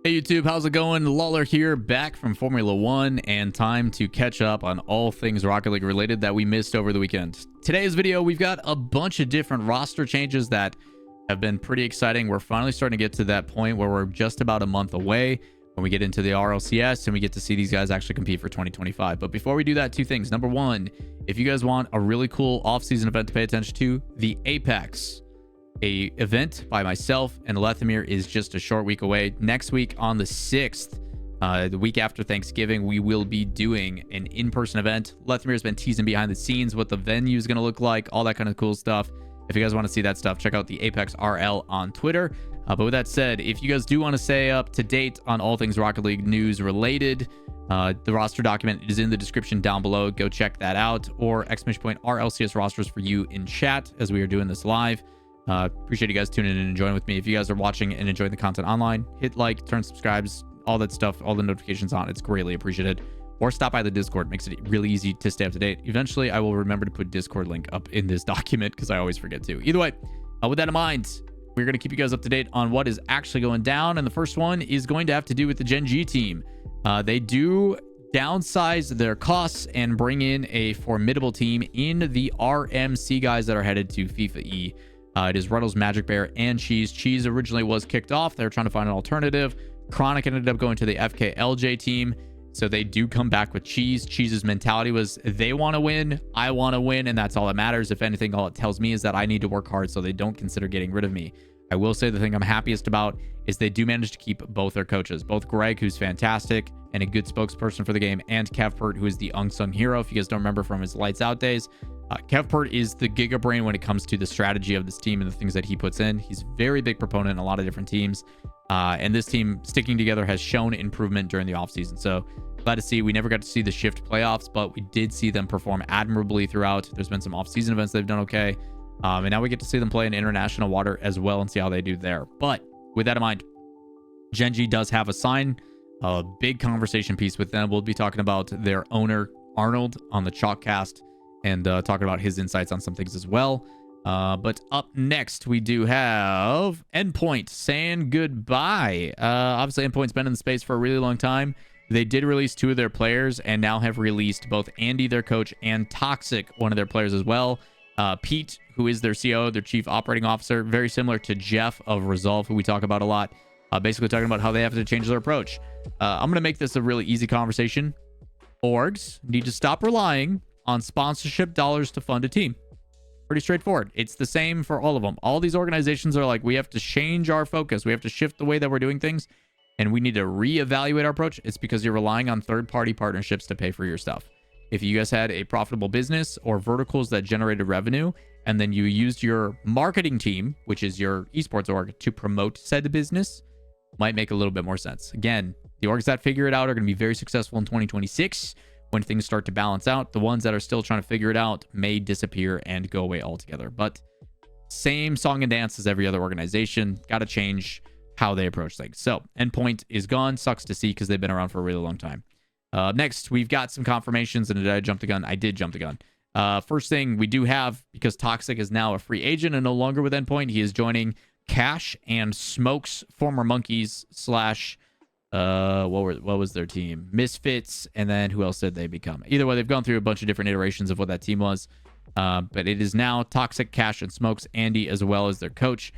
Hey YouTube, how's it going? Lawler here, back from Formula 1, and time to catch up on all things Rocket League related that we missed over the weekend. Today's video, we've got a bunch of different roster changes that have been pretty exciting. We're finally starting to get to that point where we're just about a month away when we get into the RLCS and we get to see these guys actually compete for 2025. But before we do that, two things. Number one, if you guys want a really cool off-season event to pay attention to, the Apex event by myself and Lethemir is just a short week away. Next week on the 6th, the week after Thanksgiving, we will be doing an in-person event. Lethemir has been teasing behind the scenes what the venue is going to look like, all that kind of cool stuff. If you guys want to see that stuff, check out the Apex RL on Twitter. But with that said, if you guys do want to stay up to date on all things Rocket League news related, the roster document is in the description down below. Go check that out, or !RLCS rosters for you in chat as we are doing this live. Appreciate you guys tuning in and joining with me. If you guys are watching and enjoying the content online, hit like, turn subscribes, all that stuff, all the notifications on. It's greatly appreciated. Or stop by the Discord. Makes it really easy to stay up to date. Eventually, I will remember to put Discord link up in this document because I always forget to. Either way, with that in mind, we're going to keep you guys up to date on what is actually going down. And the first one is going to have to do with the GenG team. They do downsize their costs and bring in a formidable team in the RMC guys that are headed to FIFA E. It is Ruddles, Magic Bear, and Cheese. Cheese originally was kicked off. They were trying to find an alternative. Chronic ended up going to the FKLJ team. So they do come back with Cheese. Cheese's mentality was they want to win, I want to win, and that's all that matters. If anything, all it tells me is that I need to work hard so they don't consider getting rid of me. I will say the thing I'm happiest about is they do manage to keep both their coaches. Both Greg, who's fantastic and a good spokesperson for the game, and Kevpert, who is the unsung hero. If you guys don't remember from his Lights Out days, Kevpert is the giga brain when it comes to the strategy of this team and the things that he puts in. He's a very big proponent in a lot of different teams. And this team sticking together has shown improvement during the offseason. So glad to see. We never got to see the shift playoffs, but we did see them perform admirably throughout. There's been some offseason events they've done okay. And now we get to see them play in international water as well and see how they do there. But with that in mind, GenG does have a big conversation piece with them. We'll be talking about their owner, Arnold, on the Chalkcast, and talking about his insights on some things as well. But up next, we do have Endpoint saying goodbye. Obviously, Endpoint's been in the space for a really long time. They did release 2 of their players and now have released both Andy, their coach, and Toxic, one of their players as well. Pete, who is their COO, their chief operating officer, very similar to Jeff of Resolve, who we talk about a lot. Basically talking about how they have to change their approach. I'm going to make this a really easy conversation. Orgs need to stop relying on sponsorship dollars to fund a team. Pretty straightforward. It's the same for all of them. All these organizations are like, we have to change our focus. We have to shift the way that we're doing things, and we need to reevaluate our approach. It's because you're relying on third-party partnerships to pay for your stuff. If you guys had a profitable business or verticals that generated revenue, and then you used your marketing team, which is your esports org, to promote said business, might make a little bit more sense. Again, the orgs that figure it out are going to be very successful in 2026 when things start to balance out. The ones that are still trying to figure it out may disappear and go away altogether. But same song and dance as every other organization. Got to change how they approach things. So Endpoint is gone. Sucks to see because they've been around for a really long time. Next, we've got some confirmations. And did I jump the gun? I did jump the gun. First thing we do have, because Toxic is now a free agent and no longer with Endpoint, he is joining Cash and Smoke's former Monkeys slash what was their team? Misfits, and then who else did they become? Either way, they've gone through a bunch of different iterations of what that team was. But it is now Toxic, Cash, and Smokes, Andy, as well as their coach,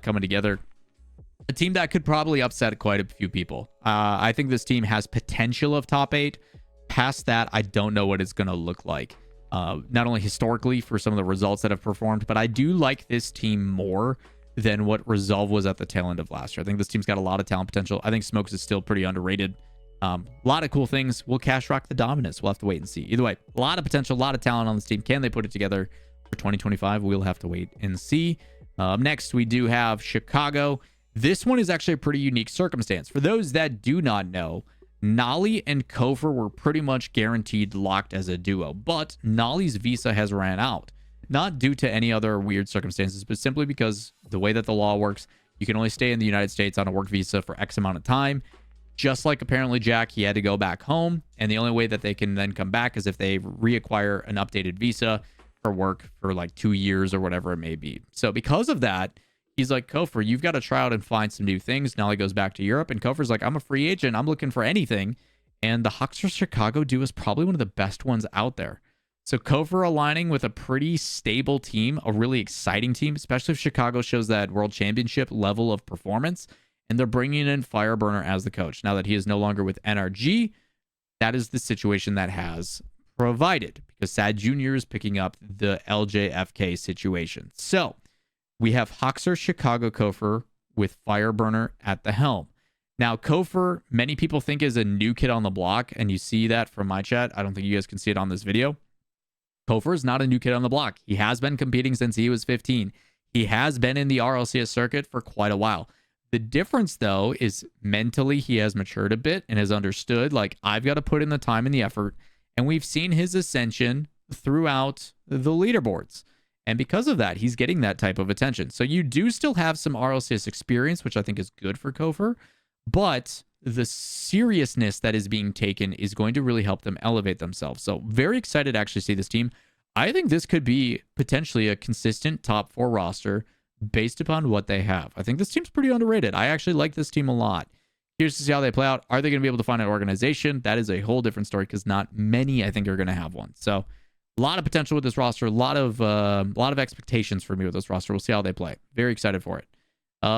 coming together. A team that could probably upset quite a few people. I think this team has potential of top 8. Past that, I don't know what it's going to look like. Not only historically for some of the results that have performed, but I do like this team more than what Resolve was at the tail end of last year. I think this team's got a lot of talent potential. I think Smokes is still pretty underrated. A lot of cool things. Will Cash rock the dominance? We'll have to wait and see. Either way, a lot of potential, a lot of talent on this team. Can they put it together for 2025? We'll have to wait and see. Next, we do have Chicago. This one is actually a pretty unique circumstance. For those that do not know, Nolly and Kofor were pretty much guaranteed locked as a duo, but Nolly's visa has ran out. Not due to any other weird circumstances, but simply because the way that the law works, you can only stay in the United States on a work visa for X amount of time. Just like apparently Jack, he had to go back home. And the only way that they can then come back is if they reacquire an updated visa for work for like 2 years or whatever it may be. So because of that, He's like, Kofor, you've got to try out and find some new things. Now he goes back to Europe, and Kofor's like, I'm a free agent. I'm looking for anything. And the Huckster Chicago duo is probably one of the best ones out there. So Kofor aligning with a pretty stable team, a really exciting team, especially if Chicago shows that world championship level of performance. And they're bringing in Fireburner as the coach. Now that he is no longer with NRG, that is the situation that has provided, because Sad Jr. is picking up the LJFK situation. So we have Huckster Chicago Kofor with Fireburner at the helm. Now, Kofor, many people think is a new kid on the block, and you see that from my chat. I don't think you guys can see it on this video. Kofor is not a new kid on the block. He has been competing since he was 15. He has been in the RLCS circuit for quite a while. The difference, though, is mentally he has matured a bit and has understood, like, I've got to put in the time and the effort. And we've seen his ascension throughout the leaderboards. And because of that, he's getting that type of attention. So you do still have some RLCS experience, which I think is good for Kofor. But the seriousness that is being taken is going to really help them elevate themselves. So very excited to actually see this team. I think this could be potentially a consistent top 4 roster based upon what they have. I think this team's pretty underrated. I actually like this team a lot. Here's to see how they play out. Are they going to be able to find an organization? That is a whole different story, because not many, I think, are going to have one. So a lot of potential with this roster. A lot of expectations for me with this roster. We'll see how they play. Very excited for it.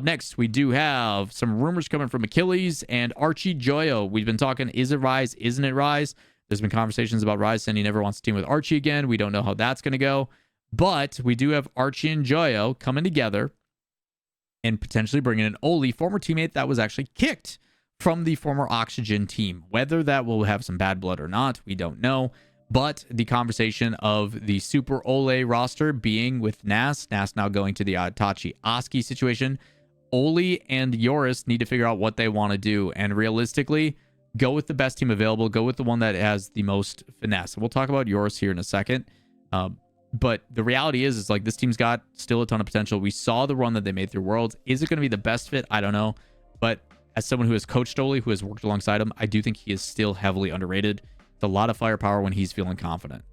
Next, we do have some rumors coming from Achilles and Archie Joyo. We've been talking, is it Rise? Isn't it Rise? There's been conversations about Rise saying he never wants to team with Archie again. We don't know how that's going to go. But we do have Archie and Joyo coming together and potentially bringing in Oli, former teammate that was actually kicked from the former Oxygen team. Whether that will have some bad blood or not, we don't know. But the conversation of the Super Ole roster being with Nas now going to the Itachi Oski situation. Oli and Yoris need to figure out what they want to do. And realistically, go with the best team available. Go with the one that has the most finesse. We'll talk about Yoris here in a second. But the reality is like this team's got still a ton of potential. We saw the run that they made through Worlds. Is it going to be the best fit? I don't know. But as someone who has coached Oli, who has worked alongside him, I do think he is still heavily underrated. It's a lot of firepower when he's feeling confident.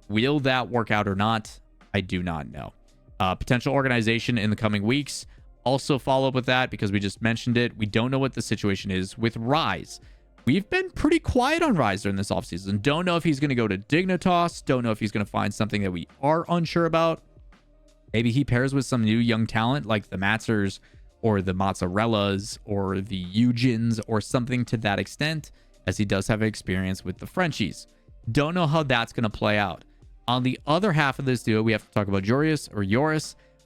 Will that work out or not? I do not know. Potential organization in the coming weeks. Also follow up with that because we just mentioned it. We don't know what the situation is with Rise. We've been pretty quiet on Rise during this offseason. Don't know if he's going to go to Dignitas. Don't know if he's going to find something that we are unsure about. Maybe he pairs with some new young talent like the Matzers or the Mozzarellas or the Eugens or something to that extent, as he does have experience with the Frenchies. Don't know how that's going to play out. On the other half of this duo, we have to talk about Yoris.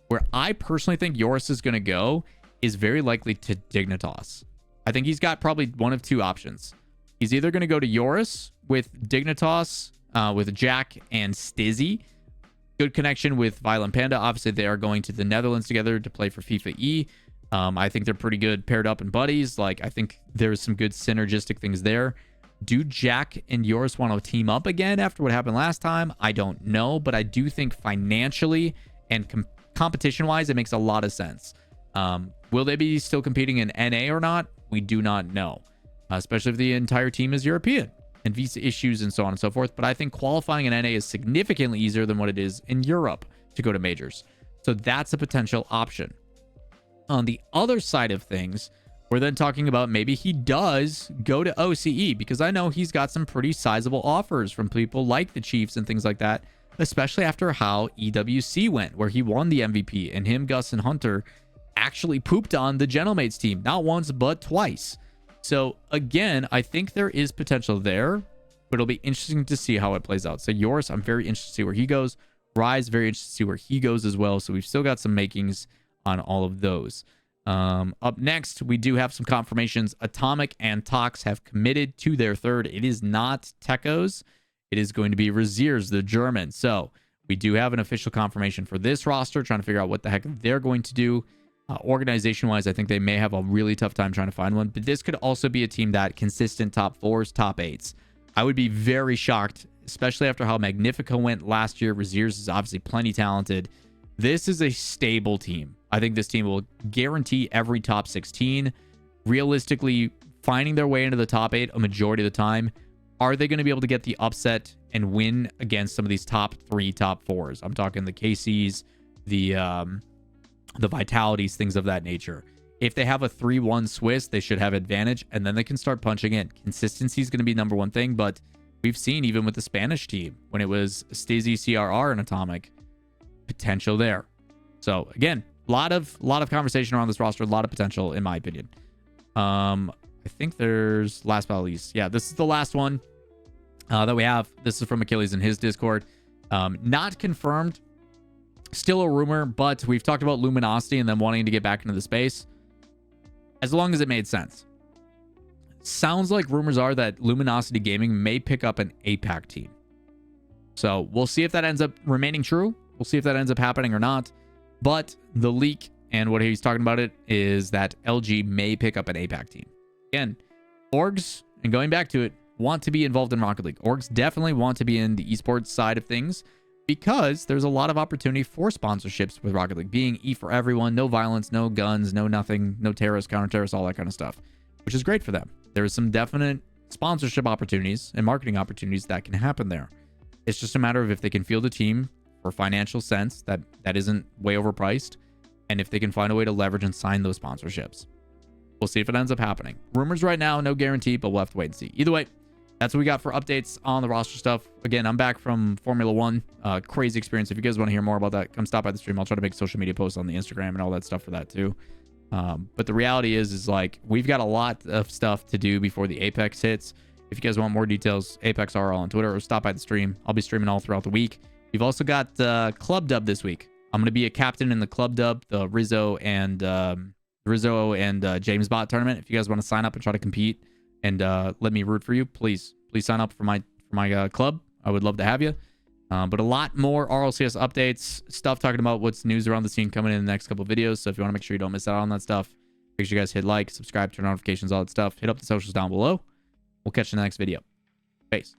Where I personally think Yoris is going to go is very likely to Dignitas. I think he's got probably one of two options. He's either going to go to Yoris with Dignitas, with Jack and Stizzy. Good connection with Violent Panda. Obviously, they are going to the Netherlands together to play for FIFA E. I think they're pretty good paired up in buddies. Like, I think there's some good synergistic things there. Do Jack and Yoris want to team up again after what happened last time? I don't know, but I do think financially and competition-wise, it makes a lot of sense. Will they be still competing in NA or not? We do not know, especially if the entire team is European and visa issues and so on and so forth. But I think qualifying in NA is significantly easier than what it is in Europe to go to majors. So that's a potential option. On the other side of things, we're then talking about maybe he does go to OCE, because I know he's got some pretty sizable offers from people like the Chiefs and things like that, especially after how EWC went, where he won the MVP and him, Gus, and Hunter actually pooped on the Gentlemates team, not once, but twice. So again, I think there is potential there, but it'll be interesting to see how it plays out. So Yoris, I'm very interested to see where he goes. Rise, very interested to see where he goes as well. So we've still got some makings on all of those. Up next, we do have some confirmations. Atomic and Tox have committed to their third. It is not Tekos. It is going to be Raziers, the German. So we do have an official confirmation for this roster, trying to figure out what the heck they're going to do. Organization-wise, I think they may have a really tough time trying to find one, but this could also be a team that consistent top 4s, top 8s. I would be very shocked, especially after how Magnifico went last year. Raziers is obviously plenty talented. This is a stable team. I think this team will guarantee every top 16. Realistically, finding their way into the top 8 a majority of the time. Are they going to be able to get the upset and win against some of these top 3, top 4s? I'm talking the KCs, the the vitalities, things of that nature. If they have a 3-1 Swiss, they should have advantage, and then they can start punching in. Consistency is going to be number one thing, but we've seen even with the Spanish team, when it was Stizzy, CRR, and Atomic, potential there. So again, a lot of conversation around this roster, a lot of potential in my opinion. I think there's last but not least. Yeah, this is the last one that we have. This is from Achilles in his Discord. Not confirmed, still a rumor, but we've talked about Luminosity and them wanting to get back into the space. As long as it made sense. Sounds like rumors are that Luminosity Gaming may pick up an APAC team. So we'll see if that ends up remaining true. We'll see if that ends up happening or not. But the leak and what he's talking about it is that LG may pick up an APAC team. Again, orgs, and going back to it, want to be involved in Rocket League. Orgs definitely want to be in the esports side of things because there's a lot of opportunity for sponsorships with Rocket League. Being E for everyone, no violence, no guns, no nothing, no terrorists, counter-terrorists, all that kind of stuff, which is great for them. There's some definite sponsorship opportunities and marketing opportunities that can happen there. It's just a matter of if they can field a team for financial sense that isn't way overpriced, and if they can find a way to leverage and sign those sponsorships. We'll see if it ends up happening. Rumors right now, no guarantee, but we'll have to wait and see. Either way, that's what we got for updates on the roster stuff. Again, I'm back from Formula 1. Crazy experience. If you guys want to hear more about that, come stop by the stream. I'll try to make social media posts on the Instagram and all that stuff for that too. But the reality is like we've got a lot of stuff to do before the Apex hits. If you guys want more details, Apex RL on Twitter, or stop by the stream. I'll be streaming all throughout the week. We've also got Club Dub this week. I'm going to be a captain in the Club Dub, the Rizzo and James Bot tournament. If you guys want to sign up and try to compete and let me root for you, please sign up for my club. I would love to have you. But a lot more RLCS updates, stuff talking about what's news around the scene coming in the next couple of videos. So if you want to make sure you don't miss out on that stuff, make sure you guys hit like, subscribe, turn on notifications, all that stuff. Hit up the socials down below. We'll catch you in the next video. Peace.